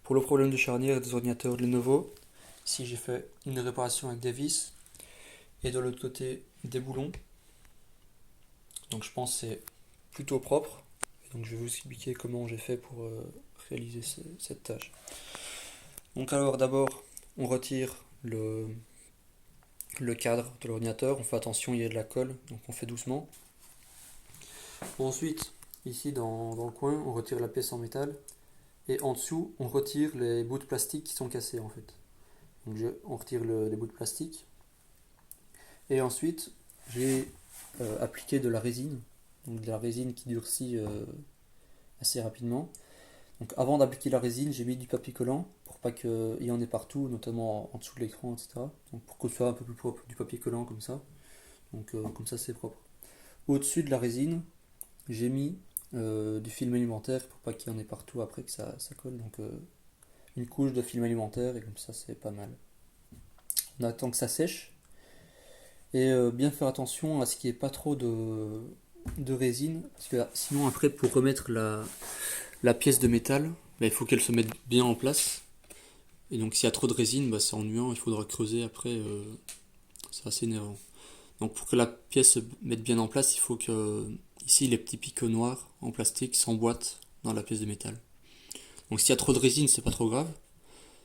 pour le problème de charnière des ordinateurs de Lenovo, ici j'ai fait une réparation avec des vis et de l'autre côté des boulons. Donc je pense que c'est plutôt propre. Et donc je vais vous expliquer comment j'ai fait pour réaliser cette tâche. Donc alors d'abord on retire le cadre de l'ordinateur, on fait attention, il y a de la colle, donc on fait doucement. Ensuite, ici dans le coin, on retire la pièce en métal et en dessous, on retire les bouts de plastique qui sont cassés en fait. Donc on retire les bouts de plastique et ensuite j'ai appliqué de la résine, donc de la résine qui durcit assez rapidement. Donc avant d'appliquer la résine, j'ai mis du papier collant pour pas qu'il y en ait partout, notamment en dessous de l'écran, etc. Donc pour que ce soit un peu plus propre, du papier collant comme ça. Donc comme ça c'est propre. Au-dessus de la résine, j'ai mis du film alimentaire pour pas qu'il y en ait partout après que ça colle. Donc une couche de film alimentaire et comme ça c'est pas mal. On attend que ça sèche et bien faire attention à ce qu'il n'y ait pas trop de résine parce que sinon après pour remettre la pièce de métal, bah, il faut qu'elle se mette bien en place. Et donc s'il y a trop de résine, bah, c'est ennuyant, il faudra creuser après, c'est assez énervant. Donc pour que la pièce se mette bien en place, il faut que ici les petits picots noirs en plastique s'emboîtent dans la pièce de métal. Donc s'il y a trop de résine, c'est pas trop grave.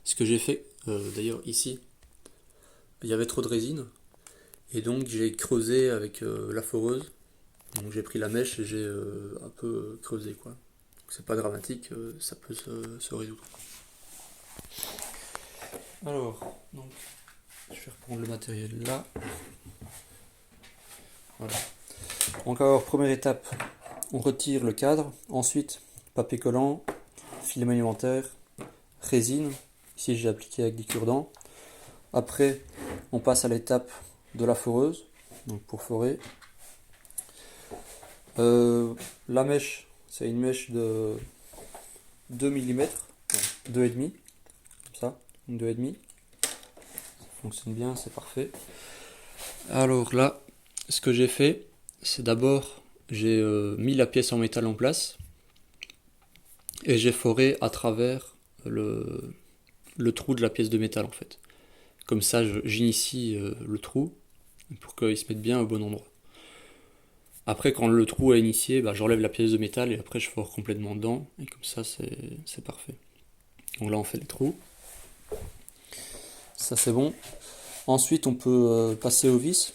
Ce que j'ai fait, d'ailleurs ici, il y avait trop de résine. Et donc j'ai creusé avec la foreuse. Donc j'ai pris la mèche et j'ai un peu creusé quoi. C'est pas dramatique, ça peut se résoudre. Alors, donc, je vais reprendre le matériel là. Voilà. Donc alors, première étape, on retire le cadre. Ensuite, papier collant, film alimentaire, résine. Ici, j'ai appliqué avec du cure-dent. Après, on passe à l'étape de la foreuse, donc pour forer. La mèche, c'est une mèche de 2 mm, 2,5, comme ça, 2,5. Ça fonctionne bien, c'est parfait. Alors là, ce que j'ai fait, c'est d'abord, j'ai mis la pièce en métal en place et j'ai foré à travers le trou de la pièce de métal en fait. Comme ça, j'initie le trou pour qu'il se mette bien au bon endroit. Après, quand le trou est initié, bah, j'enlève la pièce de métal et après je fore complètement dedans et comme ça c'est parfait. Donc là on fait les trous. Ça c'est bon. Ensuite on peut passer aux vis.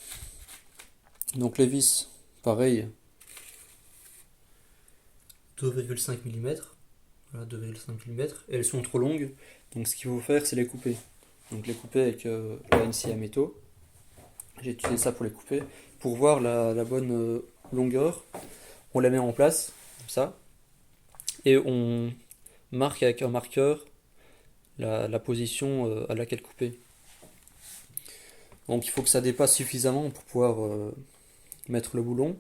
Donc les vis, pareil, 2,5 mm. Voilà, 2,5 mm. Et elles sont trop longues. Donc ce qu'il faut faire c'est les couper. Donc les couper avec la scie à métaux. J'ai utilisé ça pour les couper. Pour voir la bonne longueur, on la met en place, comme ça. Et on marque avec un marqueur la position à laquelle couper. Donc il faut que ça dépasse suffisamment pour pouvoir mettre le boulon.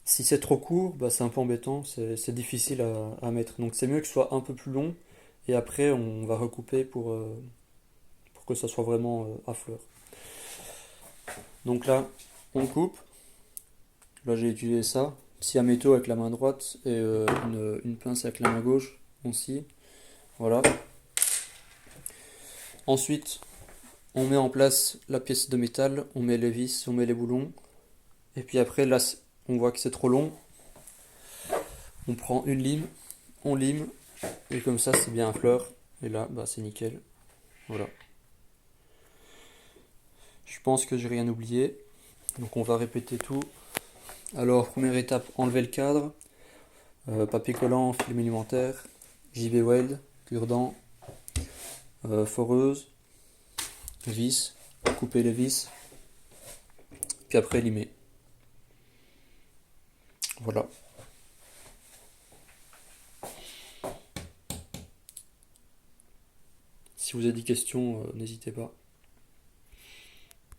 Si c'est trop court, bah, c'est un peu embêtant, c'est difficile à mettre. Donc c'est mieux que ce soit un peu plus long et après on va recouper pour que ça soit vraiment à fleur. Donc là, on coupe. Là j'ai utilisé ça. Scie à métaux avec la main droite et une pince avec la main gauche. On scie. Voilà. Ensuite, on met en place la pièce de métal, on met les vis, on met les boulons. Et puis après, là, on voit que c'est trop long. On prend une lime, on lime, et comme ça, c'est bien à fleur. Et là, bah, c'est nickel. Voilà. Je pense que j'ai rien oublié. Donc on va répéter tout. Alors, première étape, enlever le cadre. Papier collant, film alimentaire, JB Weld, cure-dent, foreuse, vis, couper les vis, puis après limer. Voilà. Si vous avez des questions, n'hésitez pas.